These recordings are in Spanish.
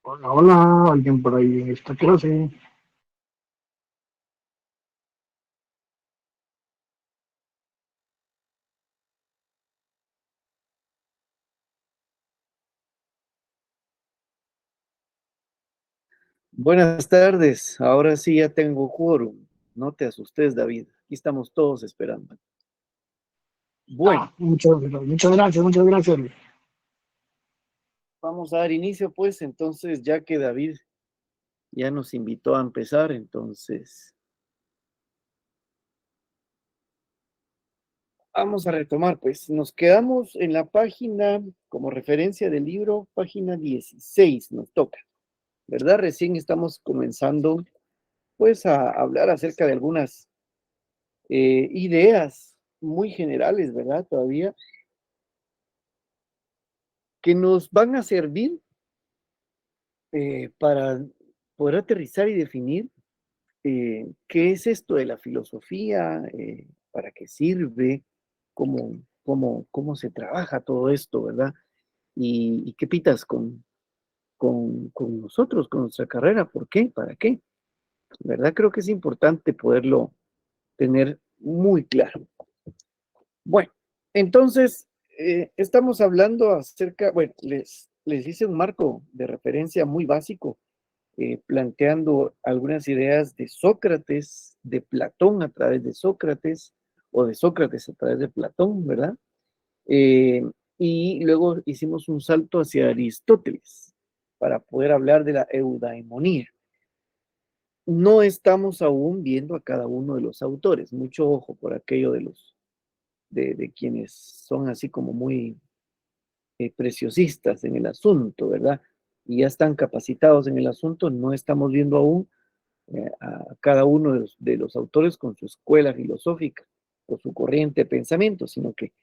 Hola, hola, alguien por ahí en esta clase. Buenas tardes, ahora sí ya tengo quórum. No te asustes, David. Aquí estamos todos esperando. Bueno, Muchas gracias, muchas gracias. vamos a dar inicio, pues, entonces, ya que David ya nos invitó a empezar, entonces, vamos a retomar, pues, nos quedamos en la página, como referencia del libro, página 16, nos toca, ¿verdad? Recién estamos comenzando, pues, a hablar acerca de algunas ideas muy generales, ¿verdad? Todavía, que nos van a servir para poder aterrizar y definir qué es esto de la filosofía, para qué sirve, cómo se trabaja todo esto, ¿verdad? Y qué pitas con nosotros, con nuestra carrera, ¿por qué? ¿Para qué? ¿Verdad? Creo que es importante poderlo tener muy claro. Bueno, entonces, estamos hablando acerca, bueno, les hice un marco de referencia muy básico planteando algunas ideas de Sócrates, de Platón a través de Sócrates, o de Sócrates a través de Platón, ¿verdad? Eh, y luego hicimos un salto hacia Aristóteles para poder hablar de la eudaimonía. No estamos aún viendo a cada uno de los autores, mucho ojo por aquello de quienes son así como muy preciosistas en el asunto, ¿verdad? Y ya están capacitados en el asunto, no estamos viendo aún a cada uno de los autores con su escuela filosófica o su corriente de pensamiento, sino que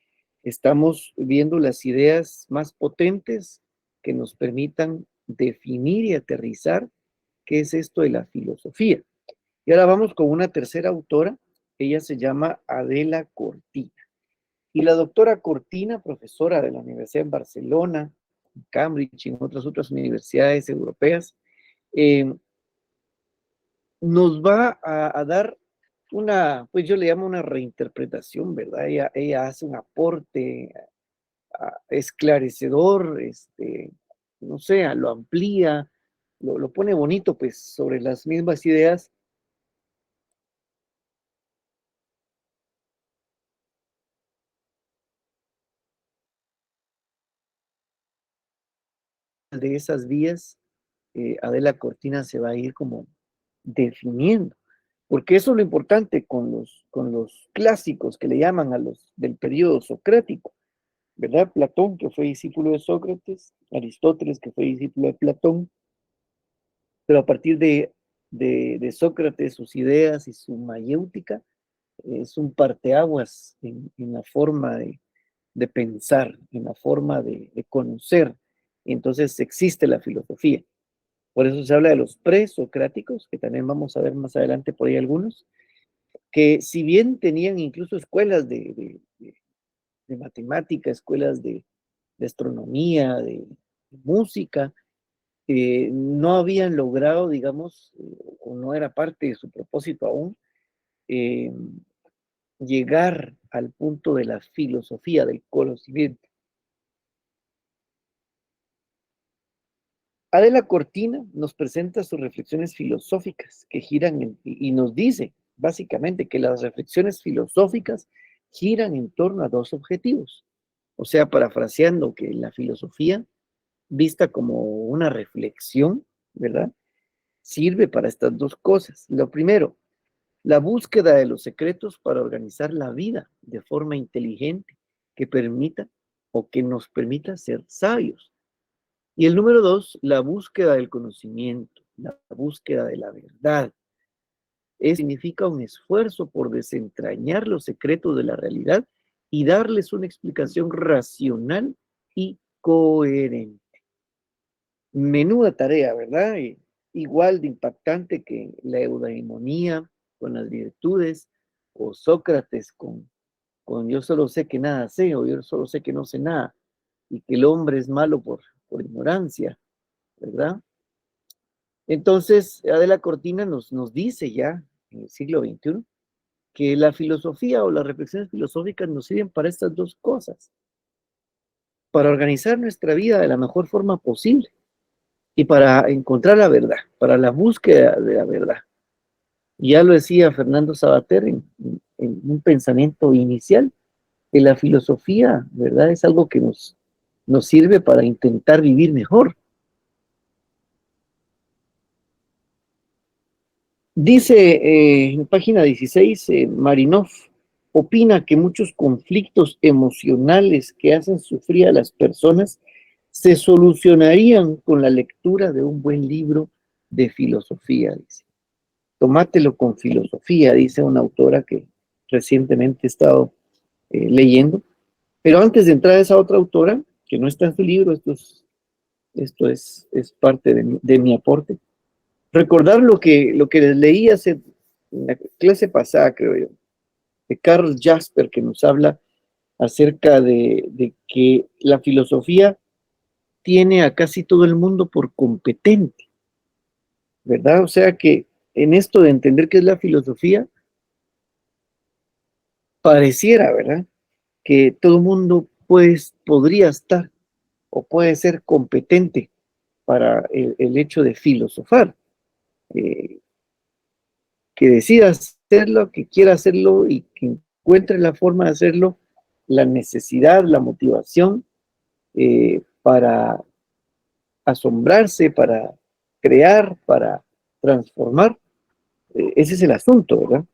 estamos viendo las ideas más potentes que nos permitan definir y aterrizar qué es esto de la filosofía. Y ahora vamos con una tercera autora, ella se llama Adela Cortina. Y la doctora Cortina, profesora de la Universidad en Barcelona, en Cambridge y en otras universidades europeas, eh, nos va a dar una, pues yo le llamo una reinterpretación, ¿verdad? Ella hace un aporte esclarecedor, no sé, lo amplía, lo pone bonito, pues, sobre las mismas ideas de esas vías. Adela Cortina se va a ir como definiendo, porque eso es lo importante con los clásicos que le llaman a los del periodo socrático, ¿verdad? Platón, que fue discípulo de Sócrates, Aristóteles, que fue discípulo de Platón, pero a partir de Sócrates, sus ideas y su mayéutica, es un parteaguas en la forma de pensar, en la forma de conocer. Y entonces existe la filosofía. Por eso se habla de los presocráticos, que también vamos a ver más adelante por ahí algunos, que si bien tenían incluso escuelas de matemática, escuelas de astronomía, de música, no habían logrado, digamos, o no era parte de su propósito aún, eh, llegar al punto de la filosofía, del conocimiento. Adela Cortina nos presenta sus reflexiones filosóficas que giran y nos dice básicamente que las reflexiones filosóficas giran en torno a dos objetivos. O sea, parafraseando que la filosofía, vista como una reflexión, ¿verdad? Sirve para estas dos cosas. Lo primero, la búsqueda de los secretos para organizar la vida de forma inteligente que permita o que nos permita ser sabios. Y el número dos, la búsqueda del conocimiento, la búsqueda de la verdad. Significa un esfuerzo por desentrañar los secretos de la realidad y darles una explicación racional y coherente. Menuda tarea, ¿verdad? Igual de impactante que la eudaimonía con las virtudes, o Sócrates con yo solo sé que nada sé, o yo solo sé que no sé nada, y que el hombre es malo por ignorancia, ¿verdad? Entonces, Adela Cortina nos dice ya en el siglo XXI que la filosofía o las reflexiones filosóficas nos sirven para estas dos cosas, para organizar nuestra vida de la mejor forma posible y para encontrar la verdad, para la búsqueda de la verdad. Ya lo decía Fernando Savater en un pensamiento inicial, que la filosofía, ¿verdad? Es algo que nos sirve para intentar vivir mejor. Dice en página 16, Marinov opina que muchos conflictos emocionales que hacen sufrir a las personas se solucionarían con la lectura de un buen libro de filosofía, dice. Tomátelo con filosofía, dice una autora que recientemente he estado leyendo. Pero antes de entrar a esa otra autora, que no está en su libro, esto es parte de mi aporte, recordar lo que les leí hace en la clase pasada, creo yo, de Karl Jasper, que nos habla acerca de que la filosofía tiene a casi todo el mundo por competente, ¿verdad? O sea que en esto de entender qué es la filosofía, pareciera, ¿verdad? Que todo el mundo pues, podría estar o puede ser competente para el hecho de filosofar, eh, que decida hacerlo, que quiera hacerlo y que encuentre la forma de hacerlo, la necesidad, la motivación para asombrarse, para crear, para transformar. Ese es el asunto, ¿verdad?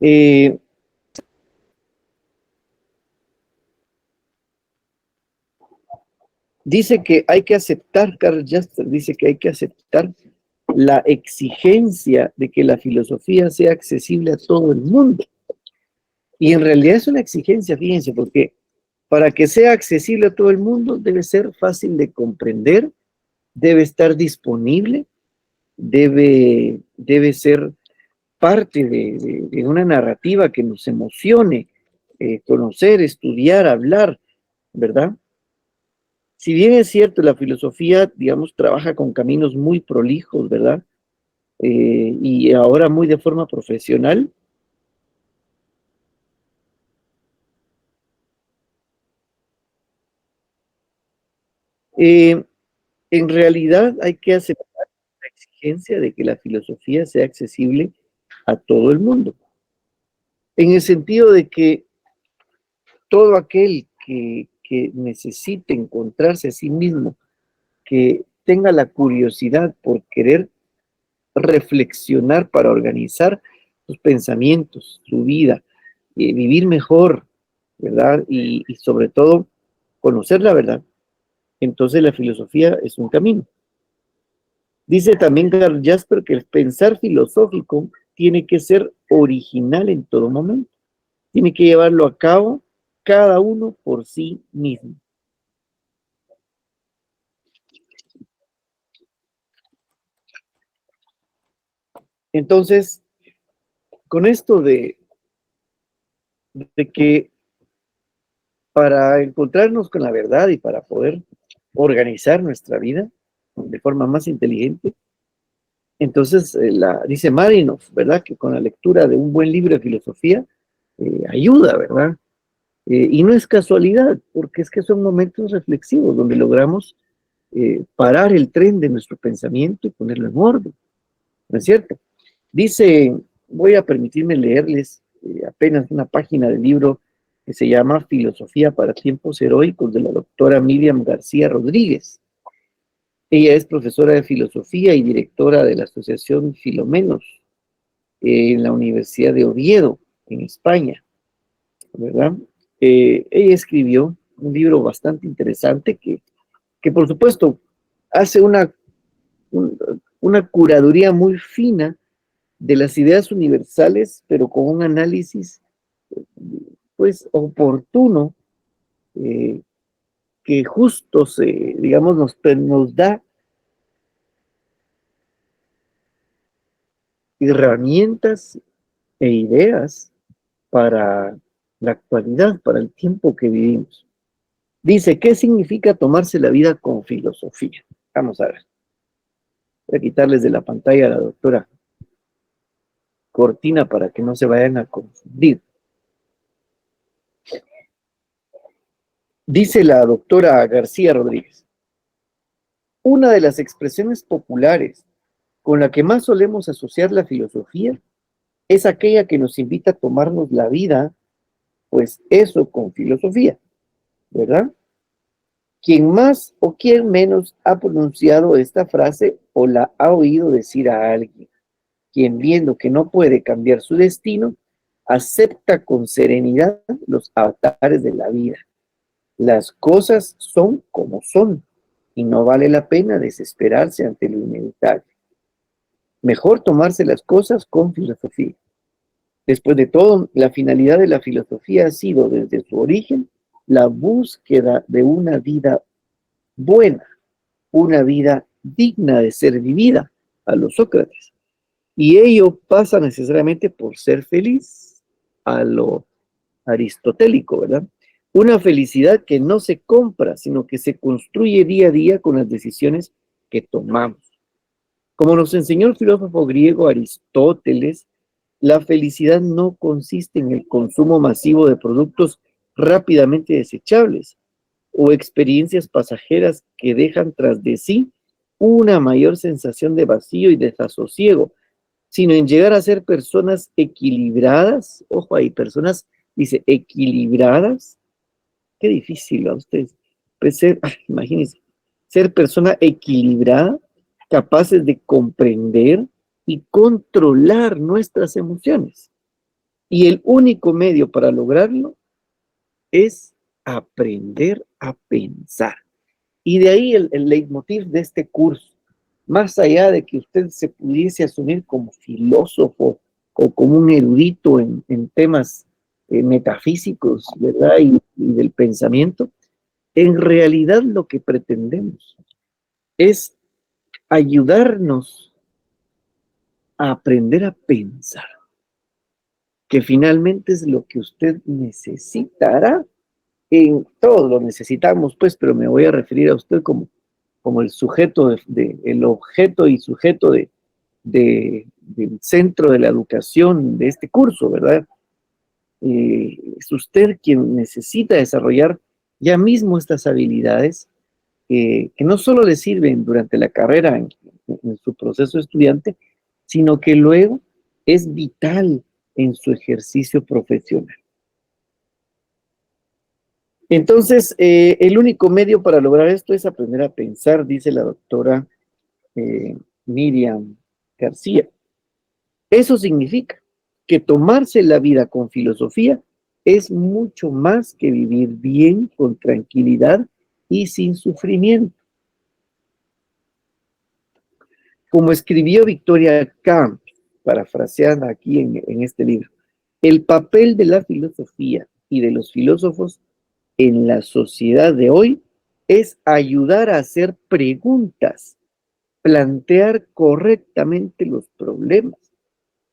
Eh, dice que hay que aceptar, Karl Jasper dice que hay que aceptar la exigencia de que la filosofía sea accesible a todo el mundo. Y en realidad es una exigencia, fíjense, porque para que sea accesible a todo el mundo debe ser fácil de comprender, debe estar disponible, debe ser parte de una narrativa que nos emocione, conocer, estudiar, hablar, ¿verdad? Si bien es cierto, la filosofía, digamos, trabaja con caminos muy prolijos, ¿verdad? Y ahora muy de forma profesional, eh, en realidad hay que aceptar la exigencia de que la filosofía sea accesible a todo el mundo, en el sentido de que todo aquel que necesite encontrarse a sí mismo, que tenga la curiosidad por querer reflexionar para organizar sus pensamientos, su vida, vivir mejor, ¿verdad? Y sobre todo conocer la verdad, entonces la filosofía es un camino. Dice también Karl Jasper que el pensar filosófico tiene que ser original en todo momento, tiene que llevarlo a cabo cada uno por sí mismo. Entonces, con esto de que para encontrarnos con la verdad y para poder organizar nuestra vida de forma más inteligente, entonces dice Marinov, ¿verdad? Que con la lectura de un buen libro de filosofía ayuda, ¿verdad? Y no es casualidad, porque es que son momentos reflexivos donde logramos parar el tren de nuestro pensamiento y ponerlo en orden, ¿no es cierto? Dice, voy a permitirme leerles apenas una página del libro que se llama Filosofía para tiempos heroicos de la doctora Miriam García Rodríguez. Ella es profesora de filosofía y directora de la Asociación Filomenos en la Universidad de Oviedo, en España, ¿verdad? Ella escribió un libro bastante interesante que por supuesto hace una curaduría muy fina de las ideas universales, pero con un análisis pues oportuno, eh, que justo digamos, nos da herramientas e ideas para la actualidad, para el tiempo que vivimos. Dice, ¿qué significa tomarse la vida con filosofía? Vamos a ver. Voy a quitarles de la pantalla a la doctora Cortina para que no se vayan a confundir. Dice la doctora García Rodríguez, una de las expresiones populares con la que más solemos asociar la filosofía es aquella que nos invita a tomarnos la vida, pues eso con filosofía, ¿verdad? Quien más o quien menos ha pronunciado esta frase o la ha oído decir a alguien, quien viendo que no puede cambiar su destino, acepta con serenidad los avatares de la vida. Las cosas son como son y no vale la pena desesperarse ante lo inevitable. Mejor tomarse las cosas con filosofía. Después de todo, la finalidad de la filosofía ha sido desde su origen la búsqueda de una vida buena, una vida digna de ser vivida, a los Sócrates. Y ello pasa necesariamente por ser feliz, a lo aristotélico, ¿verdad? Una felicidad que no se compra, sino que se construye día a día con las decisiones que tomamos. Como nos enseñó el filósofo griego Aristóteles, la felicidad no consiste en el consumo masivo de productos rápidamente desechables o experiencias pasajeras que dejan tras de sí una mayor sensación de vacío y desasosiego, sino en llegar a ser personas equilibradas. Ojo ahí, personas, dice, equilibradas. Qué difícil a ustedes. Pues ser, imagínense, ser persona equilibrada, capaces de comprender y controlar nuestras emociones. Y el único medio para lograrlo es aprender a pensar. Y de ahí el leitmotiv de este curso. Más allá de que usted se pudiese asumir como filósofo o como un erudito en temas metafísicos, ¿verdad? Y del pensamiento, en realidad lo que pretendemos es ayudarnos a aprender a pensar, que finalmente es lo que usted necesitará. En todos lo necesitamos, pues, pero me voy a referir a usted como el sujeto, el objeto y sujeto del centro de la educación de este curso, ¿verdad? Es usted quien necesita desarrollar ya mismo estas habilidades que no solo le sirven durante la carrera en su proceso estudiante, sino que luego es vital en su ejercicio profesional. Entonces, el único medio para lograr esto es aprender a pensar, dice la doctora eh, Miriam García. Eso significa que tomarse la vida con filosofía es mucho más que vivir bien, con tranquilidad y sin sufrimiento. Como escribió Victoria Camp, parafraseada aquí en este libro, el papel de la filosofía y de los filósofos en la sociedad de hoy es ayudar a hacer preguntas, plantear correctamente los problemas,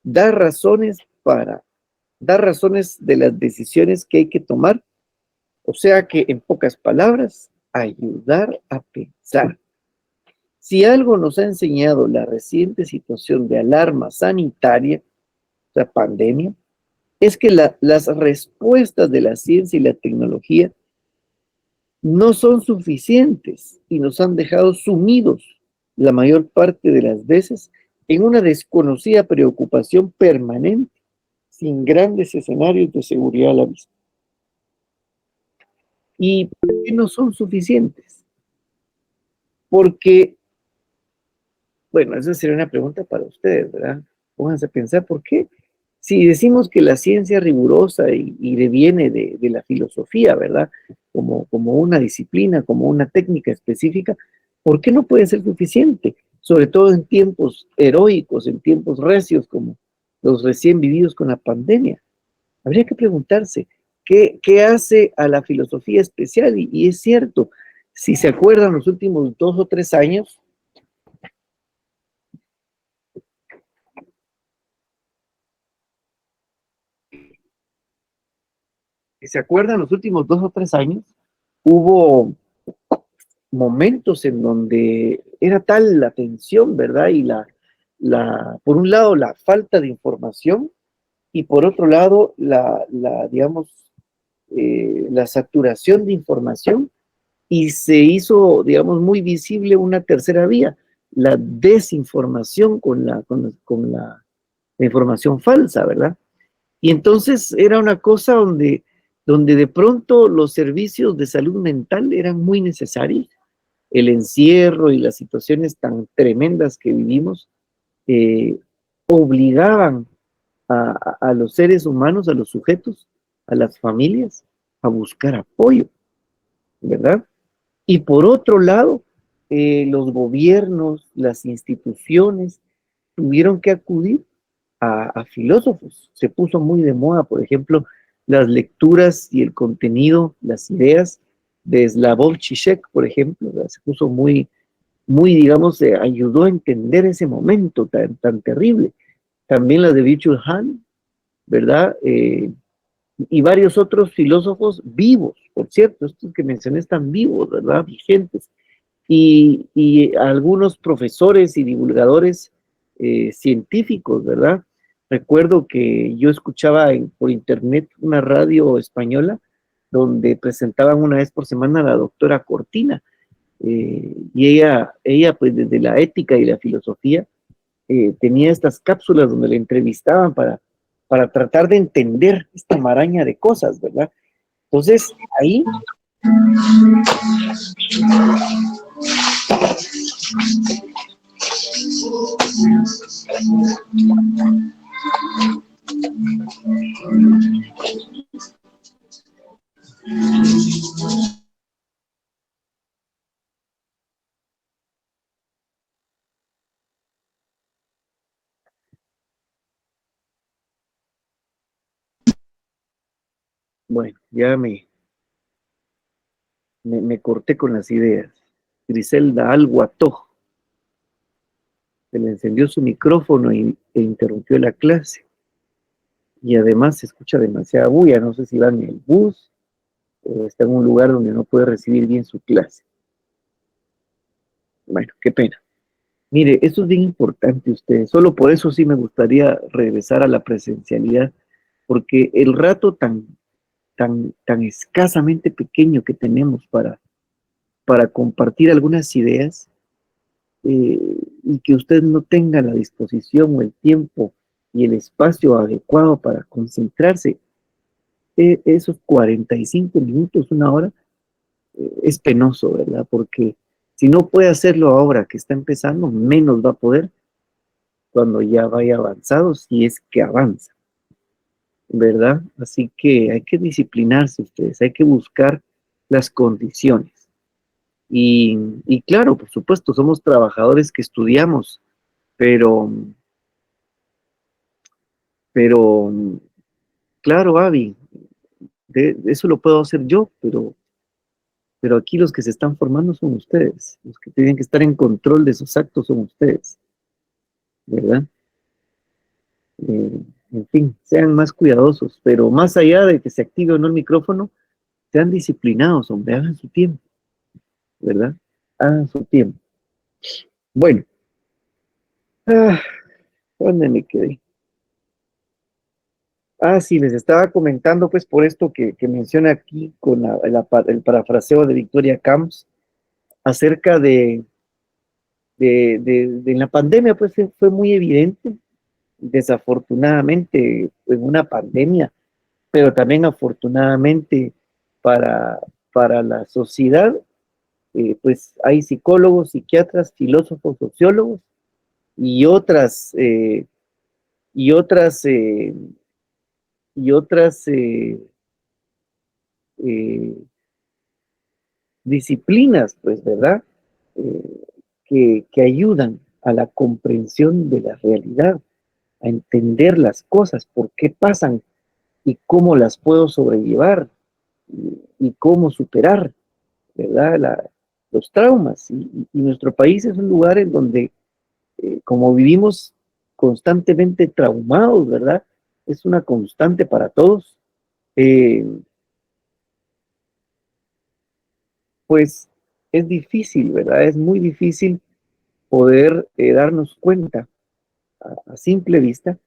dar razones dar razones de las decisiones que hay que tomar, o sea que en pocas palabras, ayudar a pensar. Si algo nos ha enseñado la reciente situación de alarma sanitaria, la pandemia, es que las respuestas de la ciencia y la tecnología no son suficientes y nos han dejado sumidos la mayor parte de las veces en una desconocida preocupación permanente, sin grandes escenarios de seguridad a la vista. ¿Y por qué no son suficientes? Porque, bueno, esa sería una pregunta para ustedes, ¿verdad? Pónganse a pensar por qué. Si decimos que la ciencia rigurosa y deviene de la filosofía, ¿verdad? Como una disciplina, como una técnica específica, ¿por qué no puede ser suficiente? Sobre todo en tiempos heroicos, en tiempos recios como los recién vividos con la pandemia. Habría que preguntarse, ¿qué hace a la filosofía especial? Y es cierto, si se acuerdan los últimos 2 o 3 años, hubo momentos en donde era tal la tensión, ¿verdad? Y por un lado, la falta de información y por otro lado, digamos, la saturación de información y se hizo, digamos, muy visible una tercera vía, la desinformación la información falsa, ¿verdad? Y entonces era una cosa donde de pronto los servicios de salud mental eran muy necesarios. El encierro y las situaciones tan tremendas que vivimos eh, obligaban a los seres humanos, a los sujetos, a las familias, a buscar apoyo, ¿verdad? Y por otro lado, los gobiernos, las instituciones tuvieron que acudir a filósofos. Se puso muy de moda, por ejemplo, las lecturas y el contenido, las ideas de Slavoj Žižek, por ejemplo, ¿verdad? Se puso digamos, ayudó a entender ese momento tan terrible. También las de Byung-Chul Han, ¿verdad? Y varios otros filósofos vivos, por cierto, estos que mencioné están vivos, ¿verdad? Vigentes. Y algunos profesores y divulgadores científicos, ¿verdad? Recuerdo que yo escuchaba por internet una radio española donde presentaban una vez por semana a la doctora Cortina, y ella, pues desde la ética y la filosofía, tenía estas cápsulas donde le entrevistaban para tratar de entender esta maraña de cosas, ¿verdad? Entonces, ahí, bueno, ya me corté con las ideas. Griselda Alguatoj se le encendió su micrófono e interrumpió la clase. Y además se escucha demasiada bulla. No sé si va en el bus o está en un lugar donde no puede recibir bien su clase. Bueno, qué pena. Mire, esto es bien importante ustedes. Solo por eso sí me gustaría regresar a la presencialidad, porque el rato tan escasamente pequeño que tenemos para compartir algunas ideas, y que usted no tenga la disposición o el tiempo y el espacio adecuado para concentrarse, esos 45 minutos, una hora, es penoso, ¿verdad? Porque si no puede hacerlo ahora que está empezando, menos va a poder cuando ya vaya avanzado, si es que avanza, ¿verdad? Así que hay que disciplinarse ustedes, hay que buscar las condiciones. Y claro, por supuesto, somos trabajadores que estudiamos, pero, pero claro, Avi, de eso lo puedo hacer yo, pero aquí los que se están formando son ustedes, los que tienen que estar en control de sus actos son ustedes, ¿verdad? En fin, sean más cuidadosos, pero más allá de que se active o no el micrófono, sean disciplinados, hombre, hagan su tiempo, ¿verdad? Hagan su tiempo. Bueno, ah, ¿dónde me quedé? Ah, sí, les estaba comentando, pues, por esto que menciona aquí con el parafraseo de Victoria Camps acerca de la pandemia, pues fue muy evidente, desafortunadamente, en una pandemia, pero también afortunadamente para, para la sociedad, pues hay psicólogos, psiquiatras, filósofos, sociólogos y y otras, eh, y otras eh, disciplinas, pues, ¿verdad? Eh, que ayudan a la comprensión de la realidad, a entender las cosas, por qué pasan y cómo las puedo sobrellevar y cómo superar, ¿verdad? Los traumas. Y nuestro país es un lugar en donde, como vivimos constantemente traumados, ¿verdad? Es una constante para todos. Eh, pues es difícil, ¿verdad? Es muy difícil poder darnos cuenta a simple vista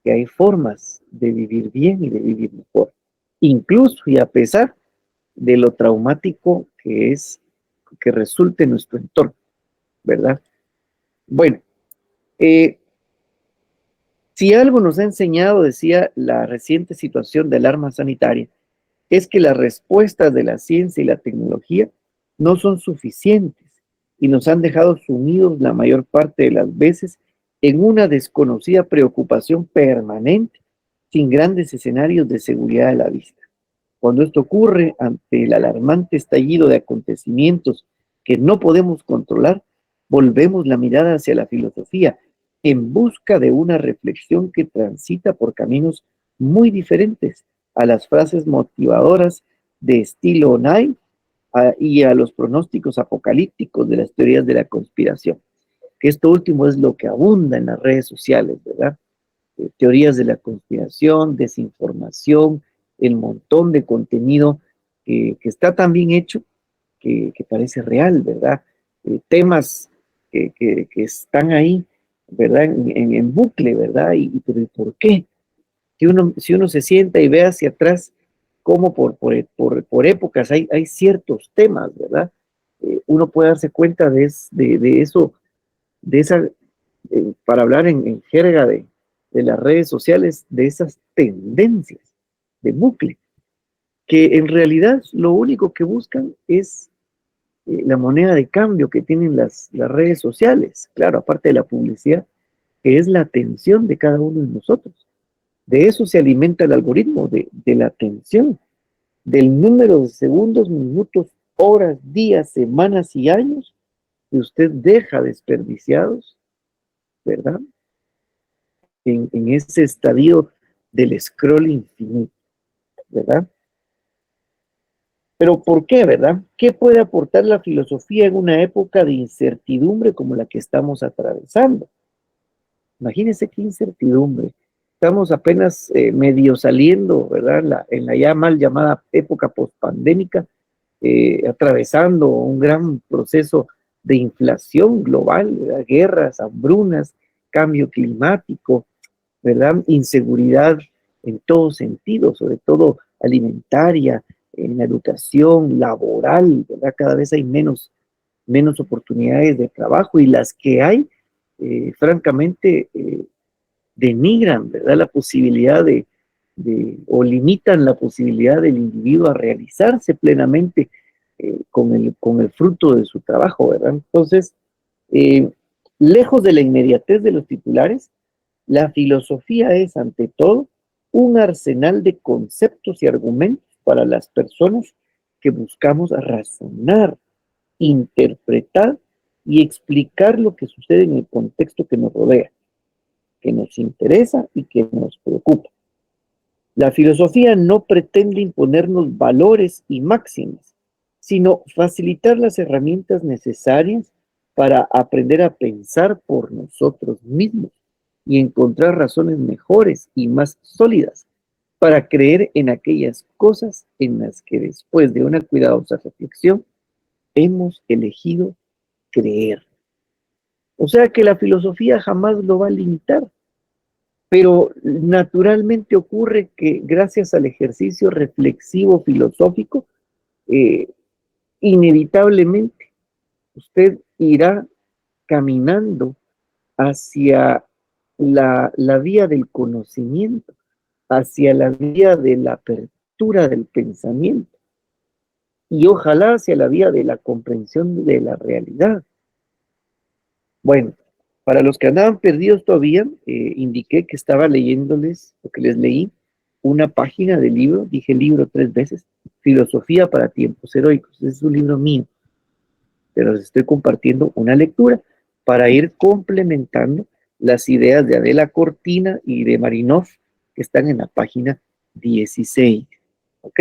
que hay formas de vivir bien y de vivir mejor, incluso y a pesar de lo traumático que es, que resulte en nuestro entorno, ¿verdad? Bueno, eh, si algo nos ha enseñado, decía la reciente situación de alarma sanitaria, es que las respuestas de la ciencia y la tecnología no son suficientes y nos han dejado sumidos la mayor parte de las veces en una desconocida preocupación permanente sin grandes escenarios de seguridad de la vista. Cuando esto ocurre ante el alarmante estallido de acontecimientos que no podemos controlar, volvemos la mirada hacia la filosofía en busca de una reflexión que transita por caminos muy diferentes a las frases motivadoras de estilo Nye y a los pronósticos apocalípticos de las teorías de la conspiración. Que esto último es lo que abunda en las redes sociales, ¿verdad? Teorías de la conspiración, desinformación, el montón de contenido que está tan bien hecho que parece real, ¿verdad? Temas que están ahí, ¿verdad? En bucle, ¿verdad? Pero ¿por qué? Si uno se sienta y ve hacia atrás, cómo por épocas hay ciertos temas, ¿verdad? Uno puede darse cuenta de eso, de esa, para hablar en jerga de las redes sociales, de esas tendencias de bucle, que en realidad lo único que buscan es la moneda de cambio que tienen las redes sociales, claro, aparte de la publicidad, que es la atención de cada uno de nosotros. De eso se alimenta el algoritmo, de la atención, del número de segundos, minutos, horas, días, semanas y años que usted deja desperdiciados, ¿verdad? En ese estadio del scroll infinito, ¿verdad? Pero ¿por qué, verdad? ¿Qué puede aportar la filosofía en una época de incertidumbre como la que estamos atravesando? Imagínense qué incertidumbre. Estamos apenas medio saliendo, ¿verdad? En la ya mal llamada época pospandémica, atravesando un gran proceso de inflación global, ¿verdad? Guerras, hambrunas, cambio climático, ¿verdad? Inseguridad en todo sentido, sobre todo alimentaria, en la educación, laboral, ¿verdad? Cada vez hay menos oportunidades de trabajo y las que hay, francamente, denigran, ¿verdad? La posibilidad o limitan la posibilidad del individuo a realizarse plenamente con el fruto de su trabajo, ¿verdad? Entonces, eh, lejos de la inmediatez de los titulares, la filosofía es, ante todo, un arsenal de conceptos y argumentos para las personas que buscamos razonar, interpretar y explicar lo que sucede en el contexto que nos rodea, que nos interesa y que nos preocupa. La filosofía no pretende imponernos valores y máximas, sino facilitar las herramientas necesarias para aprender a pensar por nosotros mismos y encontrar razones mejores y más sólidas para creer en aquellas cosas en las que después de una cuidadosa reflexión hemos elegido creer. O sea que la filosofía jamás lo va a limitar, pero naturalmente ocurre que gracias al ejercicio reflexivo filosófico, eh, inevitablemente usted irá caminando hacia la vía del conocimiento, hacia la vía de la apertura del pensamiento y ojalá hacia la vía de la comprensión de la realidad. Bueno, para los que andaban perdidos todavía, indiqué que estaba leyéndoles, lo que les leí, una página del libro, dije libro 3 veces, Filosofía para tiempos heroicos. Es un libro mío, pero les estoy compartiendo una lectura para ir complementando las ideas de Adela Cortina y de Marinov que están en la página 16. ¿Ok?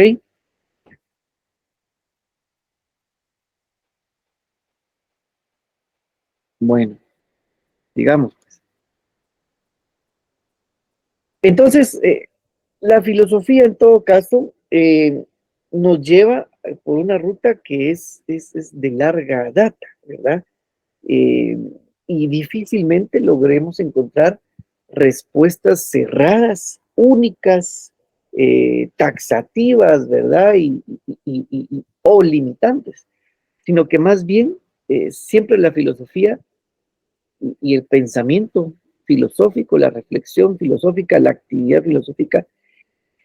Bueno, digamos. Entonces, la filosofía en todo caso, nos lleva por una ruta que es de larga data, ¿verdad? Eh, y difícilmente logremos encontrar respuestas cerradas, únicas, taxativas, ¿verdad? O limitantes, sino que más bien siempre la filosofía y el pensamiento filosófico, la reflexión filosófica, la actividad filosófica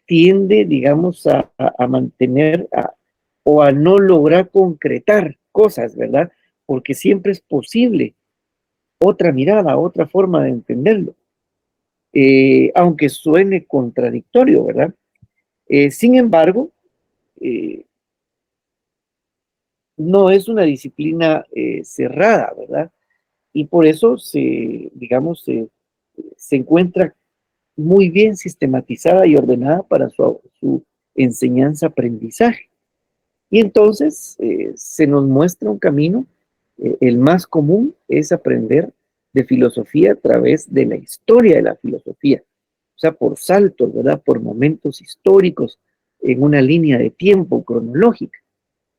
tiende, digamos, a mantener o a no lograr concretar cosas, ¿verdad? Porque siempre es posible otra mirada, otra forma de entenderlo, aunque suene contradictorio, ¿verdad? Sin embargo, eh, no es una disciplina cerrada, ¿verdad? Y por eso digamos, se encuentra muy bien sistematizada y ordenada para su enseñanza-aprendizaje. Y entonces se nos muestra un camino. El más común es aprender de filosofía a través de la historia de la filosofía, o sea, por saltos, ¿verdad? Por momentos históricos en una línea de tiempo cronológica.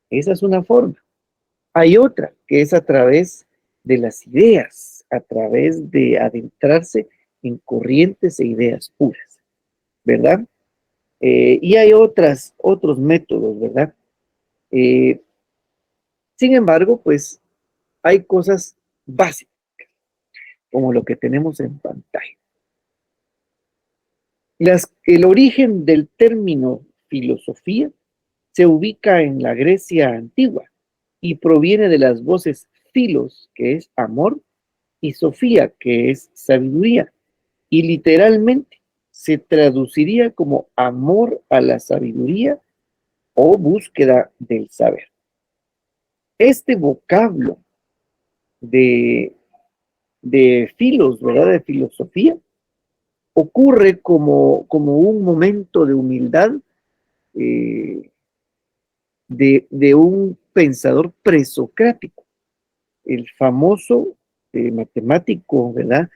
Esa es una forma. Hay otra que es a través de las ideas, a través de adentrarse en corrientes e ideas puras, ¿verdad? Y hay otros métodos, ¿verdad? Eh, Sin embargo, pues hay cosas básicas, como lo que tenemos en pantalla. El origen del término filosofía se ubica en la Grecia antigua y proviene de las voces filos, que es amor, y sofía, que es sabiduría, y literalmente se traduciría como amor a la sabiduría o búsqueda del saber. Este vocablo de, de filos, ¿verdad? De filosofía, ocurre como un momento de humildad eh, de un pensador presocrático, el famoso matemático, ¿verdad?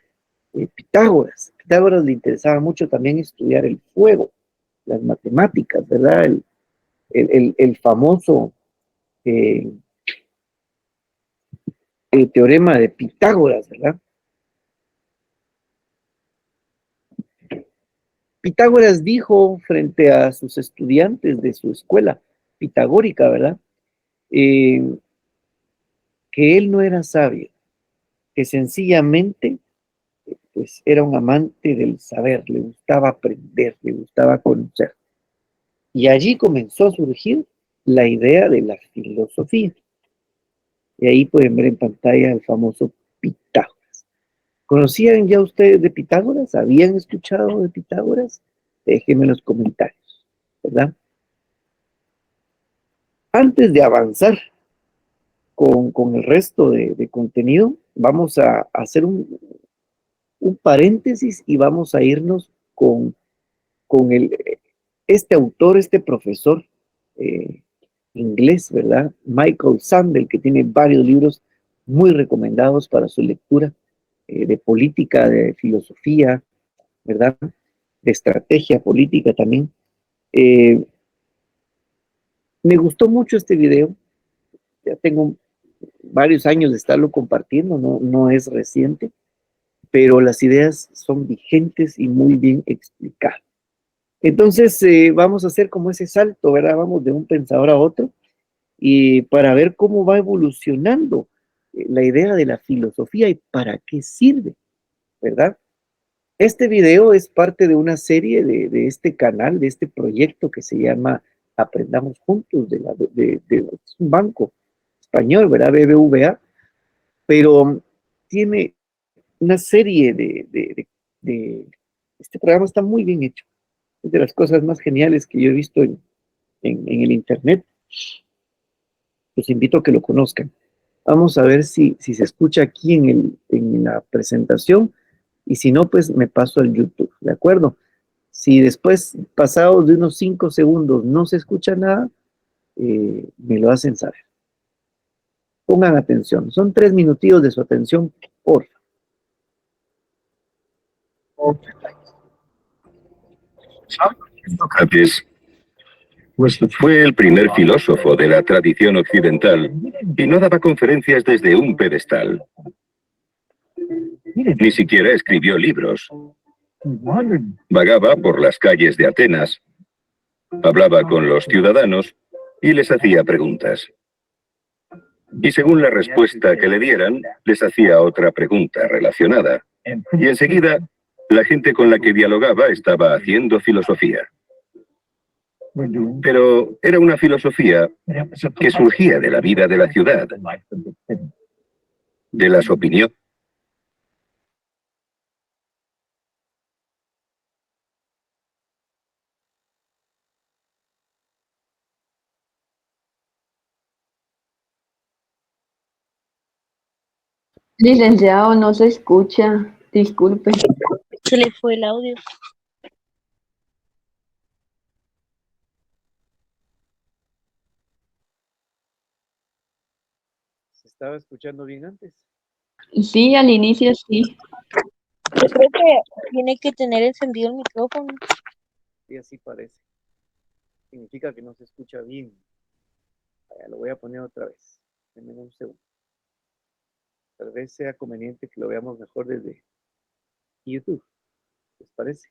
Pitágoras. Pitágoras le interesaba mucho también estudiar el fuego, las matemáticas, ¿verdad? El famoso eh, teorema de Pitágoras, ¿verdad? Pitágoras dijo frente a sus estudiantes de su escuela pitagórica, ¿verdad? Eh, que él no era sabio, que sencillamente pues era un amante del saber, le gustaba aprender, le gustaba conocer. Y allí comenzó a surgir la idea de la filosofía. Y ahí pueden ver en pantalla el famoso Pitágoras. ¿Conocían ya ustedes de Pitágoras? ¿Habían escuchado de Pitágoras? Déjenme en los comentarios, ¿verdad? Antes de avanzar con el resto de contenido, vamos a hacer un paréntesis y vamos a irnos con este autor, este profesor eh, inglés, ¿verdad? Michael Sandel, que tiene varios libros muy recomendados para su lectura de política, de filosofía, ¿verdad? De estrategia política también. Eh, Me gustó mucho este video, ya tengo varios años de estarlo compartiendo, no es reciente, pero las ideas son vigentes y muy bien explicadas. Entonces, vamos a hacer como ese salto, ¿verdad? Vamos de un pensador a otro y para ver cómo va evolucionando la idea de la filosofía y para qué sirve, ¿verdad? Este video es parte de una serie de este canal, de este proyecto que se llama Aprendamos Juntos, es un banco español, ¿verdad? BBVA, pero tiene una serie este programa está muy bien hecho. Es de las cosas más geniales que yo he visto en el Internet. Los invito a que lo conozcan. Vamos a ver si se escucha aquí en la presentación y si no, pues me paso al YouTube, ¿de acuerdo? Si después, pasados de unos 5 segundos, no se escucha nada, me lo hacen saber. Pongan atención. Son 3 minutillos de su atención, por favor. Sócrates Fue el primer filósofo de la tradición occidental y no daba conferencias desde un pedestal. Ni siquiera escribió libros. Vagaba por las calles de Atenas, hablaba con los ciudadanos y les hacía preguntas. Y según la respuesta que le dieran, les hacía otra pregunta relacionada. Y enseguida, la gente con la que dialogaba estaba haciendo filosofía. Pero era una filosofía que surgía de la vida de la ciudad, de las opiniones. Licenciado, no se escucha. Disculpe. Se le fue el audio. ¿Se estaba escuchando bien antes? Sí, al inicio sí. Yo creo que tiene que tener encendido el micrófono. Sí, así parece. Significa que no se escucha bien. Vaya, lo voy a poner otra vez. Denme un segundo. Tal vez sea conveniente que lo veamos mejor desde YouTube. ¿Les parece?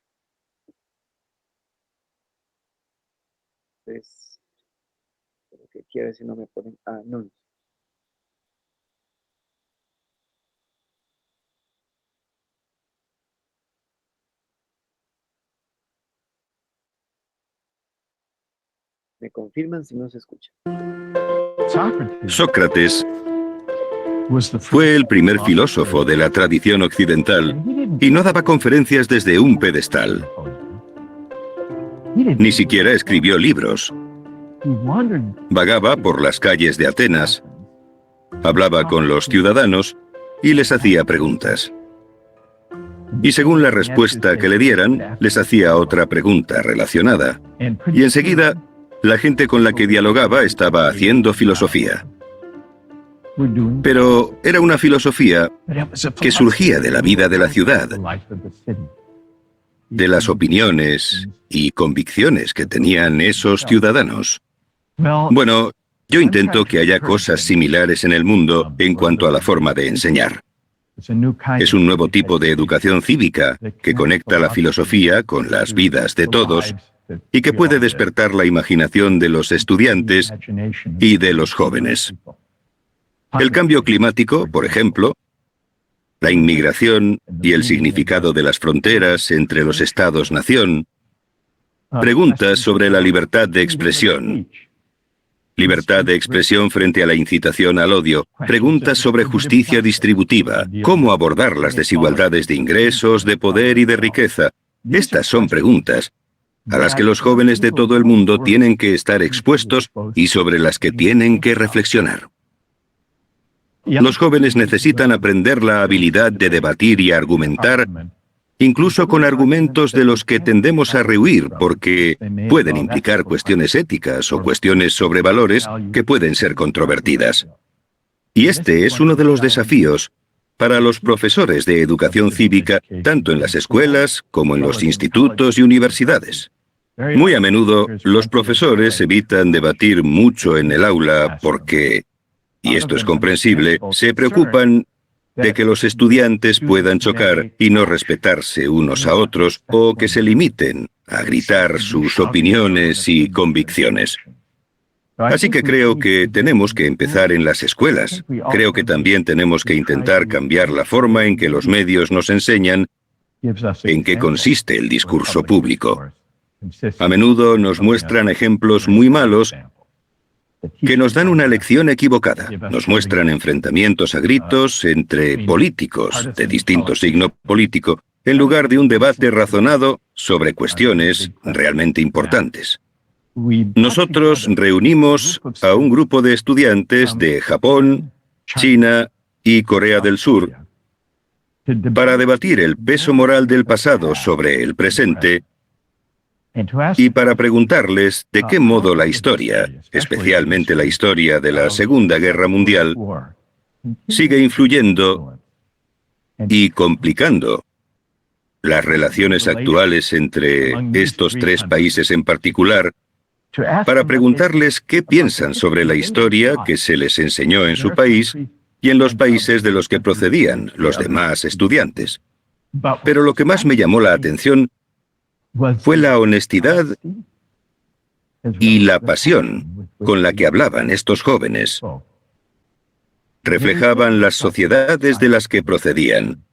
Entonces, lo que quiero es si no me ponen anuncios. Me confirman si no se escucha. Sócrates fue el primer filósofo de la tradición occidental y no daba conferencias desde un pedestal. Ni siquiera escribió libros. Vagaba por las calles de Atenas, hablaba con los ciudadanos y les hacía preguntas. Y según la respuesta que le dieran, les hacía otra pregunta relacionada. Y enseguida, la gente con la que dialogaba estaba haciendo filosofía. Pero era una filosofía que surgía de la vida de la ciudad, de las opiniones y convicciones que tenían esos ciudadanos. Bueno, yo intento que haya cosas similares en el mundo en cuanto a la forma de enseñar. Es un nuevo tipo de educación cívica que conecta la filosofía con las vidas de todos y que puede despertar la imaginación de los estudiantes y de los jóvenes. El cambio climático, por ejemplo, la inmigración y el significado de las fronteras entre los estados-nación, preguntas sobre la libertad de expresión frente a la incitación al odio, preguntas sobre justicia distributiva, cómo abordar las desigualdades de ingresos, de poder y de riqueza. Estas son preguntas a las que los jóvenes de todo el mundo tienen que estar expuestos y sobre las que tienen que reflexionar. Los jóvenes necesitan aprender la habilidad de debatir y argumentar, incluso con argumentos de los que tendemos a rehuir porque pueden implicar cuestiones éticas o cuestiones sobre valores que pueden ser controvertidas. Y este es uno de los desafíos para los profesores de educación cívica, tanto en las escuelas como en los institutos y universidades. Muy a menudo, los profesores evitan debatir mucho en el aula porque, y esto es comprensible, se preocupan de que los estudiantes puedan chocar y no respetarse unos a otros o que se limiten a gritar sus opiniones y convicciones. Así que creo que tenemos que empezar en las escuelas. Creo que también tenemos que intentar cambiar la forma en que los medios nos enseñan en qué consiste el discurso público. A menudo nos muestran ejemplos muy malos que nos dan una lección equivocada. Nos muestran enfrentamientos a gritos entre políticos de distinto signo político, en lugar de un debate razonado sobre cuestiones realmente importantes. Nosotros reunimos a un grupo de estudiantes de Japón, China y Corea del Sur para debatir el peso moral del pasado sobre el presente y para preguntarles de qué modo la historia, especialmente la historia de la Segunda Guerra Mundial, sigue influyendo y complicando las relaciones actuales entre estos tres países en particular para preguntarles qué piensan sobre la historia que se les enseñó en su país y en los países de los que procedían los demás estudiantes. Pero lo que más me llamó la atención fue la honestidad y la pasión con la que hablaban estos jóvenes. Reflejaban las sociedades de las que procedían,